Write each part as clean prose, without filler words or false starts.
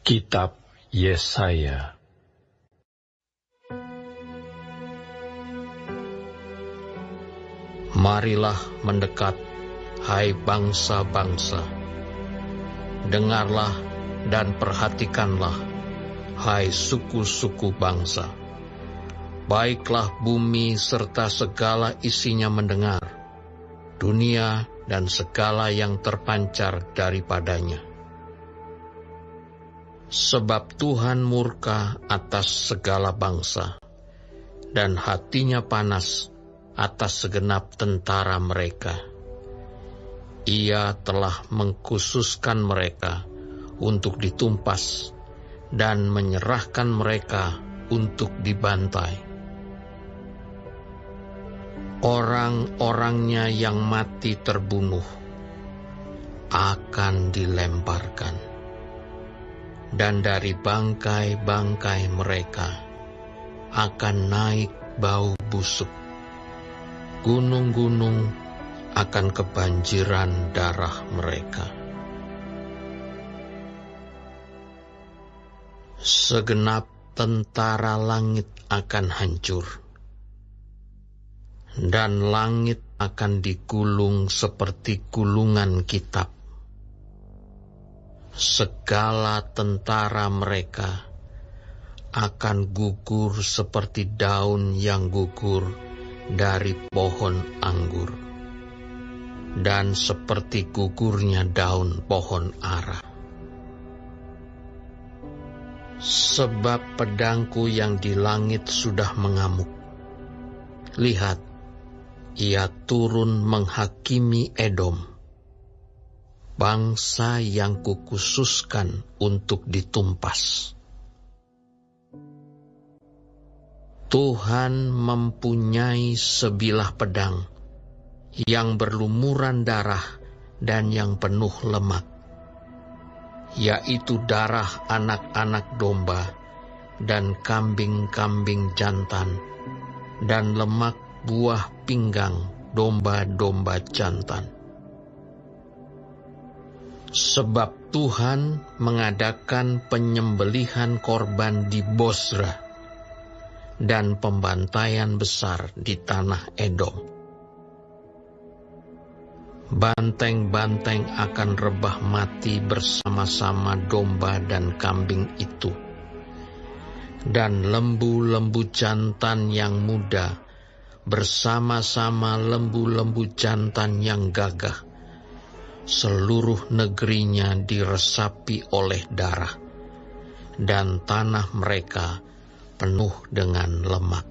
Kitab Yesaya. Marilah mendekat, hai bangsa-bangsa. Dengarlah dan perhatikanlah, hai suku-suku bangsa. Baiklah bumi serta segala isinya mendengar, dunia dan segala yang terpancar daripadanya. Sebab Tuhan murka atas segala bangsa, dan hatinya panas atas segenap tentara mereka. Ia telah mengkhususkan mereka untuk ditumpas dan menyerahkan mereka untuk dibantai. Orang-orangnya yang mati terbunuh akan dilemparkan, dan dari bangkai-bangkai mereka akan naik bau busuk. Gunung-gunung akan kebanjiran darah mereka. Segenap tentara langit akan hancur, dan langit akan digulung seperti gulungan kitab. Segala tentara mereka akan gugur seperti daun yang gugur dari pohon anggur, dan seperti gugurnya daun pohon ara. Sebab pedangku yang di langit sudah mengamuk. Lihat, ia turun menghakimi Edom, bangsa yang kukhususkan untuk ditumpas. Tuhan mempunyai sebilah pedang yang berlumuran darah dan yang penuh lemak, yaitu darah anak-anak domba dan kambing-kambing jantan, dan lemak buah pinggang domba-domba jantan. Sebab Tuhan mengadakan penyembelihan korban di Bozra dan pembantaian besar di tanah Edom. Banteng-banteng akan rebah mati bersama-sama domba dan kambing itu, dan lembu-lembu jantan yang muda bersama-sama lembu-lembu jantan yang gagah. Seluruh negerinya diresapi oleh darah, dan tanah mereka penuh dengan lemak.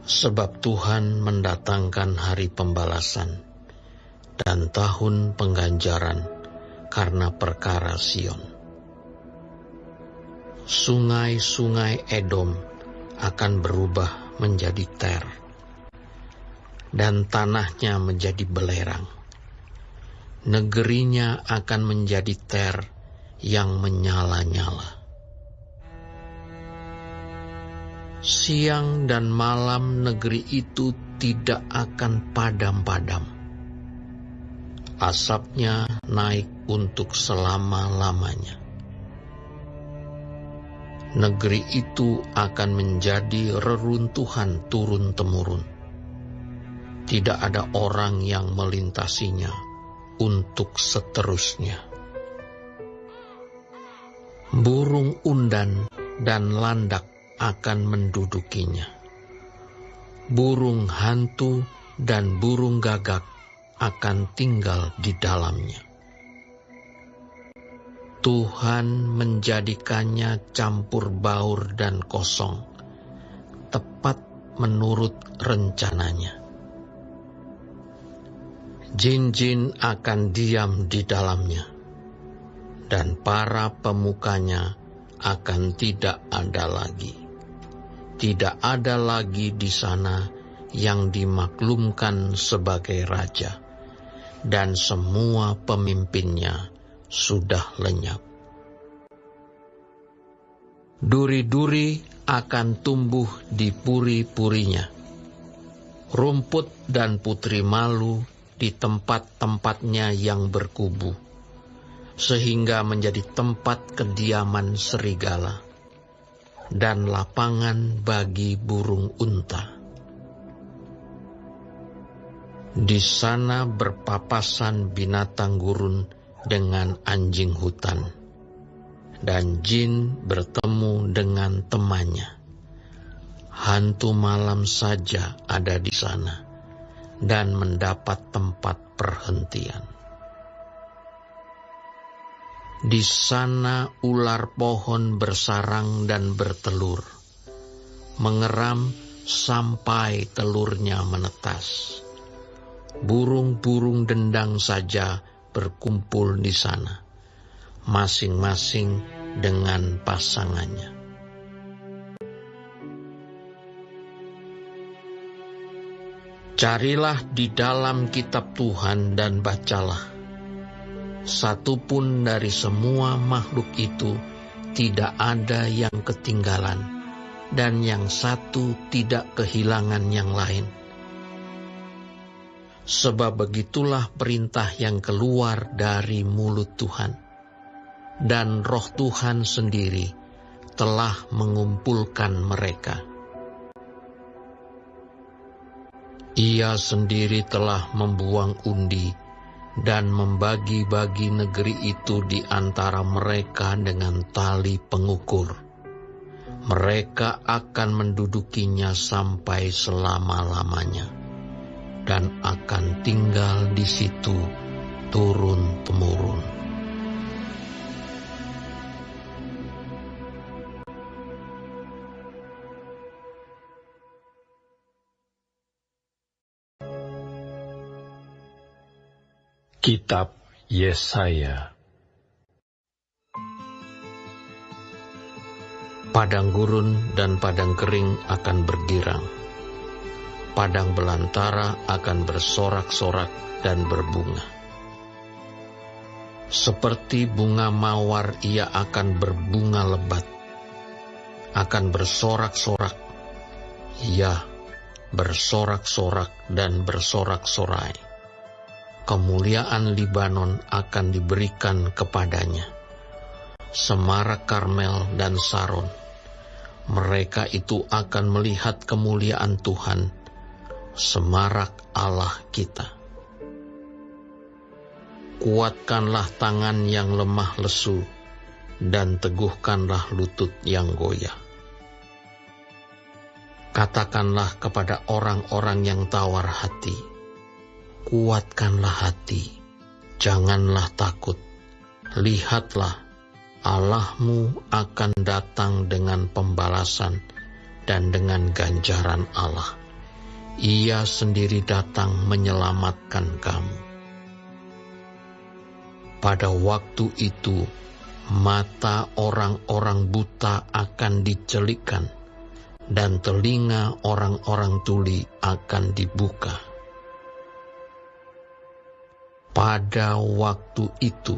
Sebab Tuhan mendatangkan hari pembalasan dan tahun pengganjaran karena perkara Sion. Sungai-sungai Edom akan berubah menjadi ter, dan tanahnya menjadi belerang. Negerinya akan menjadi ter yang menyala-nyala. Siang dan malam negeri itu tidak akan padam-padam. Asapnya naik untuk selama-lamanya. Negeri itu akan menjadi reruntuhan turun-temurun. Tidak ada orang yang melintasinya untuk seterusnya. Burung undan dan landak akan mendudukinya. Burung hantu dan burung gagak akan tinggal di dalamnya. Tuhan menjadikannya campur baur dan kosong, tepat menurut rencananya. Jin-jin akan diam di dalamnya, dan para pemukanya akan tidak ada lagi. Tidak ada lagi di sana yang dimaklumkan sebagai raja, dan semua pemimpinnya sudah lenyap. Duri-duri akan tumbuh di puri-purinya, rumput dan putri malu di tempat-tempatnya yang berkubu. sehingga menjadi tempat kediaman serigala dan lapangan bagi burung unta. Di sana berpapasan binatang gurun dengan anjing hutan, dan jin bertemu dengan temannya. Hantu malam saja ada di sana dan mendapat tempat perhentian. Di sana ular pohon bersarang dan bertelur, mengeram sampai telurnya menetas. Burung-burung dendang saja berkumpul di sana, masing-masing dengan pasangannya. Carilah di dalam kitab Tuhan dan bacalah. Satu pun dari semua makhluk itu tidak ada yang ketinggalan, dan yang satu tidak kehilangan yang lain. Sebab begitulah perintah yang keluar dari mulut Tuhan, dan Roh Tuhan sendiri telah mengumpulkan mereka. Ia sendiri telah membuang undi dan membagi-bagi negeri itu di antara mereka dengan tali pengukur. Mereka akan mendudukinya sampai selama-lamanya, dan akan tinggal di situ turun-temurun. Kitab Yesaya. Padang gurun dan padang kering akan bergirang. Padang belantara akan bersorak-sorak dan berbunga. Seperti bunga mawar ia akan berbunga lebat, akan bersorak-sorak, ya, bersorak-sorak dan bersorak-sorai. Kemuliaan Libanon akan diberikan kepadanya, semarak Karmel dan Saron. Mereka itu akan melihat kemuliaan Tuhan, semarak Allah kita. Kuatkanlah tangan yang lemah lesu, dan teguhkanlah lutut yang goyah. Katakanlah kepada orang-orang yang tawar hati, kuatkanlah hati, janganlah takut. Lihatlah, Allahmu akan datang dengan pembalasan dan dengan ganjaran Allah. Ia sendiri datang menyelamatkan kamu. Pada waktu itu, mata orang-orang buta akan dicelikkan, dan telinga orang-orang tuli akan dibuka. Pada waktu itu,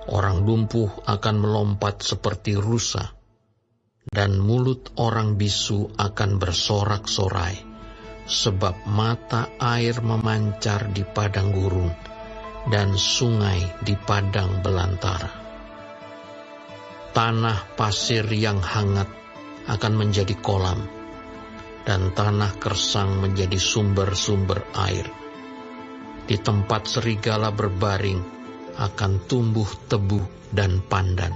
orang lumpuh akan melompat seperti rusa, dan mulut orang bisu akan bersorak-sorai, sebab mata air memancar di padang gurun, dan sungai di padang belantara. Tanah pasir yang hangat akan menjadi kolam, dan tanah kersang menjadi sumber-sumber air. Di tempat serigala berbaring akan tumbuh tebu dan pandan.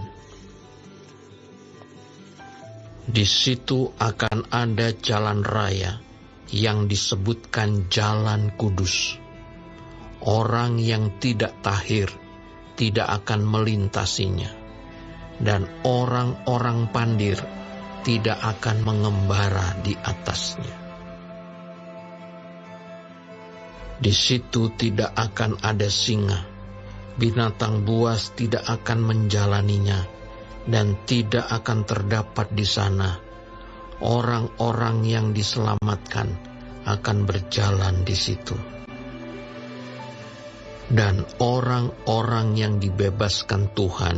Di situ akan ada jalan raya yang disebutkan Jalan Kudus. Orang yang tidak tahir tidak akan melintasinya, dan orang-orang pandir tidak akan mengembara di atasnya. Di situ tidak akan ada singa, binatang buas tidak akan menjalaninya, dan tidak akan terdapat di sana orang-orang yang diselamatkan akan berjalan di situ. Dan orang-orang yang dibebaskan Tuhan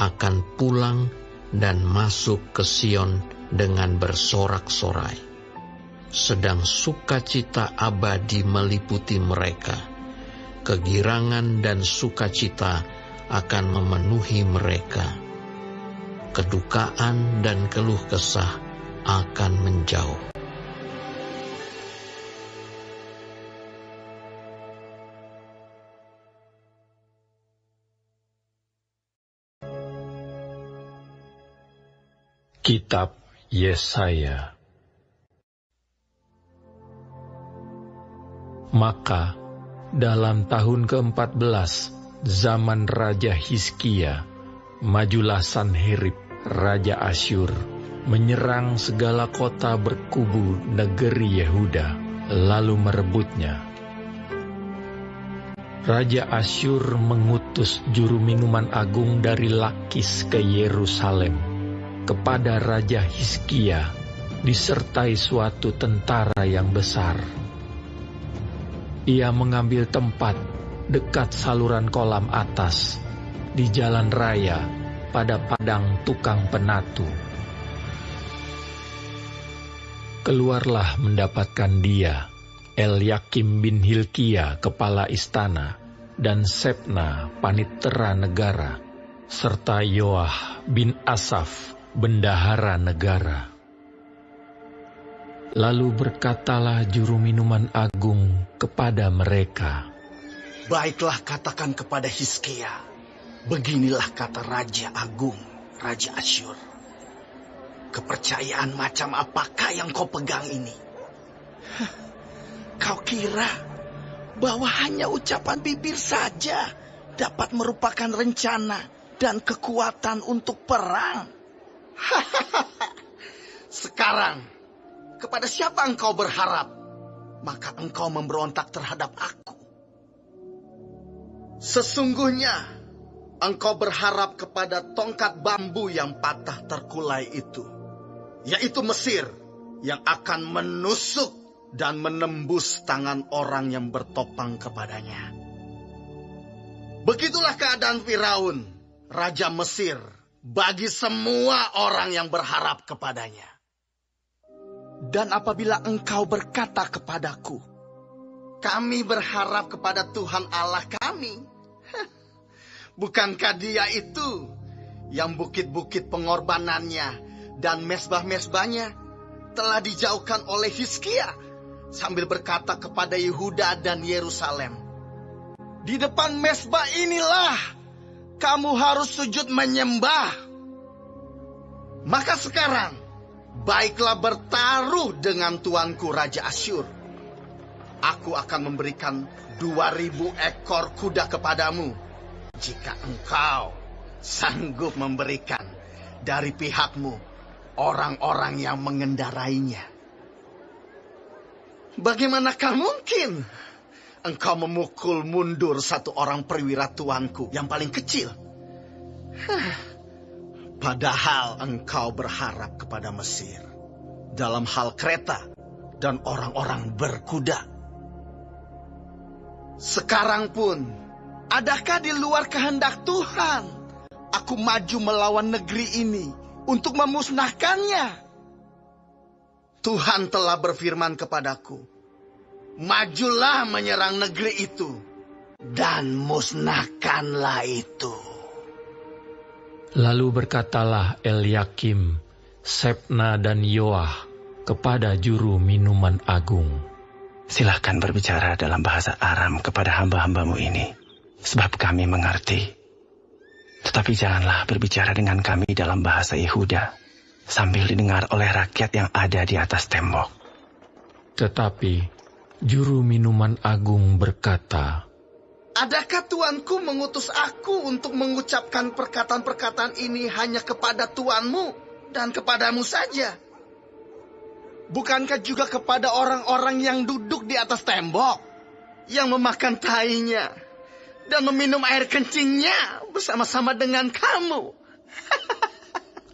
akan pulang dan masuk ke Sion dengan bersorak-sorai. Sedang sukacita abadi meliputi mereka. Kegirangan dan sukacita akan memenuhi mereka. Kedukaan dan keluh kesah akan menjauh. Kitab Yesaya. Maka dalam tahun ke-14 zaman Raja Hizkia, majulah Sanherib, Raja Asyur, menyerang segala kota berkubu negeri Yehuda, lalu merebutnya. Raja Asyur mengutus juru minuman agung dari Lakis ke Yerusalem kepada Raja Hizkia, disertai suatu tentara yang besar. Ia mengambil tempat dekat saluran kolam atas, di jalan raya, pada padang tukang penatu. Keluarlah mendapatkan dia, Elyakim bin Hilkia, kepala istana, dan Sebna, panitera negara, serta Yoah bin Asaf, bendahara negara. Lalu berkatalah juru minuman agung kepada mereka, "Baiklah, katakan kepada Hizkia, beginilah kata Raja Agung, Raja Asyur. Kepercayaan macam apakah yang kau pegang ini? Kau kira bahwa hanya ucapan bibir saja dapat merupakan rencana dan kekuatan untuk perang? Sekarang, kepada siapa engkau berharap? Maka engkau memberontak terhadap aku. Sesungguhnya, engkau berharap kepada tongkat bambu yang patah terkulai itu, yaitu Mesir, yang akan menusuk dan menembus tangan orang yang bertopang kepadanya. Begitulah keadaan Firaun, Raja Mesir, bagi semua orang yang berharap kepadanya. Dan apabila engkau berkata kepadaku, kami berharap kepada Tuhan Allah kami, bukankah Dia itu yang bukit-bukit pengorbanannya dan mesbah-mesbahnya telah dijauhkan oleh Hizkia, sambil berkata kepada Yehuda dan Yerusalem, di depan mesbah inilah kamu harus sujud menyembah. Maka sekarang, baiklah bertaruh dengan tuanku Raja Asyur. Aku akan memberikan 2.000 ekor kuda kepadamu, jika engkau sanggup memberikan dari pihakmu orang-orang yang mengendarainya. Bagaimanakah mungkin engkau memukul mundur satu orang perwira tuanku yang paling kecil? Padahal engkau berharap kepada Mesir dalam hal kereta dan orang-orang berkuda. Sekarang pun, adakah di luar kehendak Tuhan aku maju melawan negeri ini untuk memusnahkannya? Tuhan telah berfirman kepadaku, majulah menyerang negeri itu dan musnahkanlah itu. Lalu berkatalah Elyakim, Sebna dan Yoah kepada juru minuman agung, silahkan berbicara dalam bahasa Aram kepada hamba-hambamu ini, sebab kami mengerti. Tetapi janganlah berbicara dengan kami dalam bahasa Yehuda, sambil didengar oleh rakyat yang ada di atas tembok. Tetapi juru minuman agung berkata, adakah tuanku mengutus aku untuk mengucapkan perkataan-perkataan ini hanya kepada tuanmu dan kepadamu saja? Bukankah juga kepada orang-orang yang duduk di atas tembok, yang memakan tainya dan meminum air kencingnya bersama-sama dengan kamu?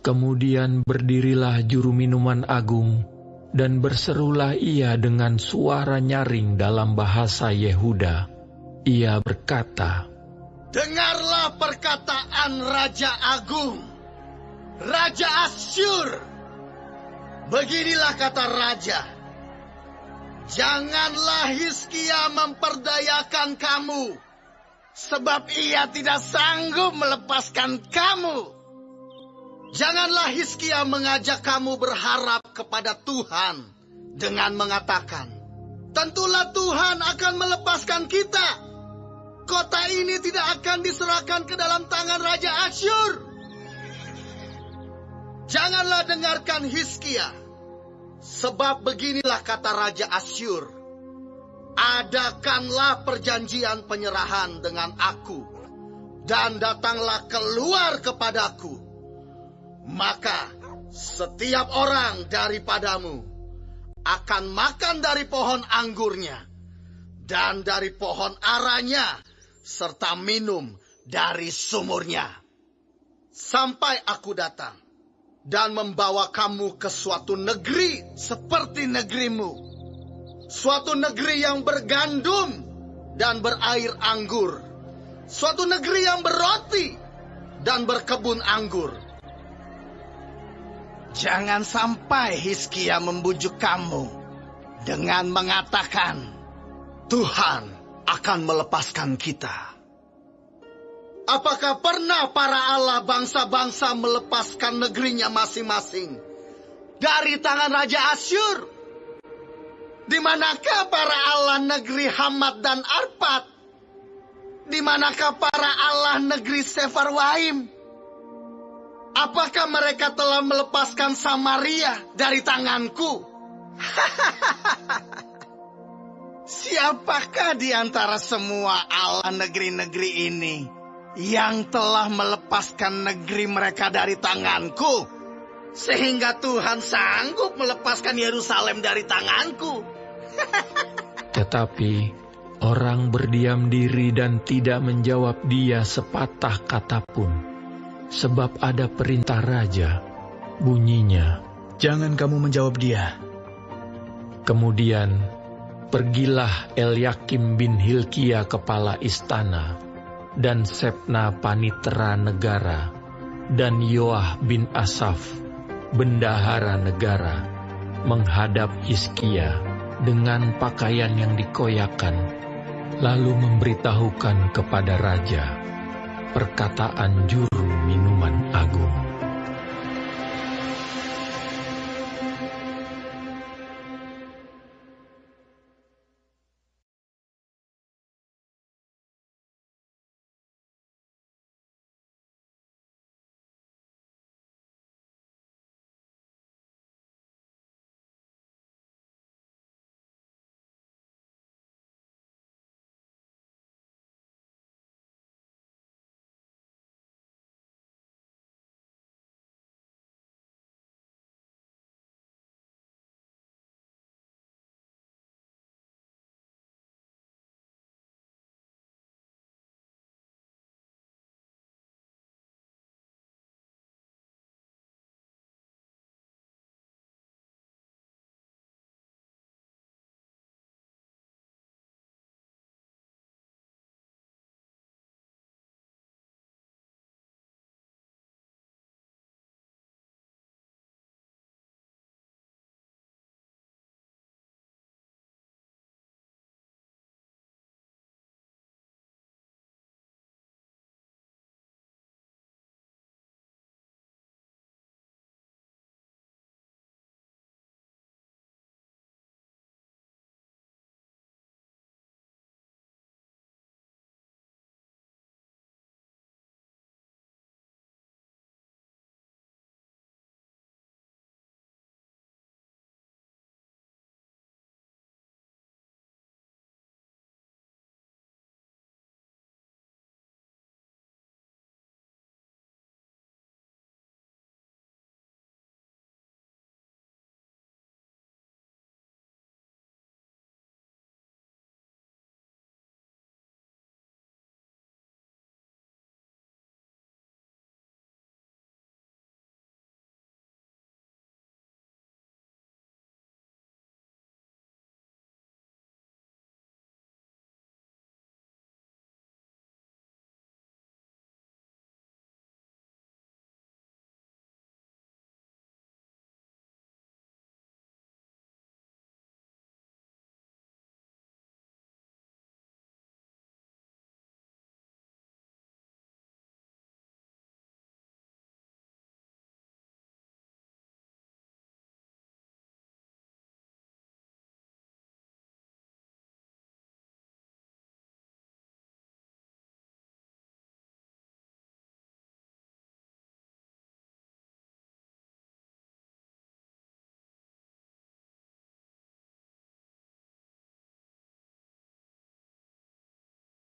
Kemudian berdirilah juru minuman agung, dan berserulah ia dengan suara nyaring dalam bahasa Yehuda. Ia berkata, dengarlah perkataan Raja Agung, Raja Asyur. Beginilah kata Raja, janganlah Hizkia memperdayakan kamu, sebab ia tidak sanggup melepaskan kamu. Janganlah Hizkia mengajak kamu berharap kepada Tuhan dengan mengatakan, tentulah Tuhan akan melepaskan kita. Kota ini tidak akan diserahkan ke dalam tangan Raja Asyur. Janganlah dengarkan Hizkia, sebab beginilah kata Raja Asyur, adakanlah perjanjian penyerahan dengan aku, dan datanglah keluar kepadaku. Maka setiap orang daripadamu akan makan dari pohon anggurnya, dan dari pohon aranya, serta minum dari sumurnya. Sampai aku datang dan membawa kamu ke suatu negeri seperti negerimu. Suatu negeri yang bergandum dan berair anggur. Suatu negeri yang berroti dan berkebun anggur. Jangan sampai Hizkia membujuk kamu dengan mengatakan, Tuhan akan melepaskan kita. Apakah pernah para Allah bangsa-bangsa melepaskan negerinya masing-masing dari tangan Raja Asyur? Di manakah para Allah negeri Hamat dan Arpad? Di manakah para Allah negeri Sefarwaim? Apakah mereka telah melepaskan Samaria dari tanganku? Siapakah di antara semua Allah negeri-negeri ini yang telah melepaskan negeri mereka dari tanganku, sehingga Tuhan sanggup melepaskan Yerusalem dari tanganku? Tetapi orang berdiam diri dan tidak menjawab dia sepatah kata pun, sebab ada perintah raja, bunyinya, jangan kamu menjawab dia. Kemudian pergilah Elyakim bin Hilkia kepala istana, dan Sebna panitera negara, dan Yoah bin Asaf bendahara negara, menghadap Hizkia dengan pakaian yang dikoyakan, lalu memberitahukan kepada raja perkataan juru minuman agung.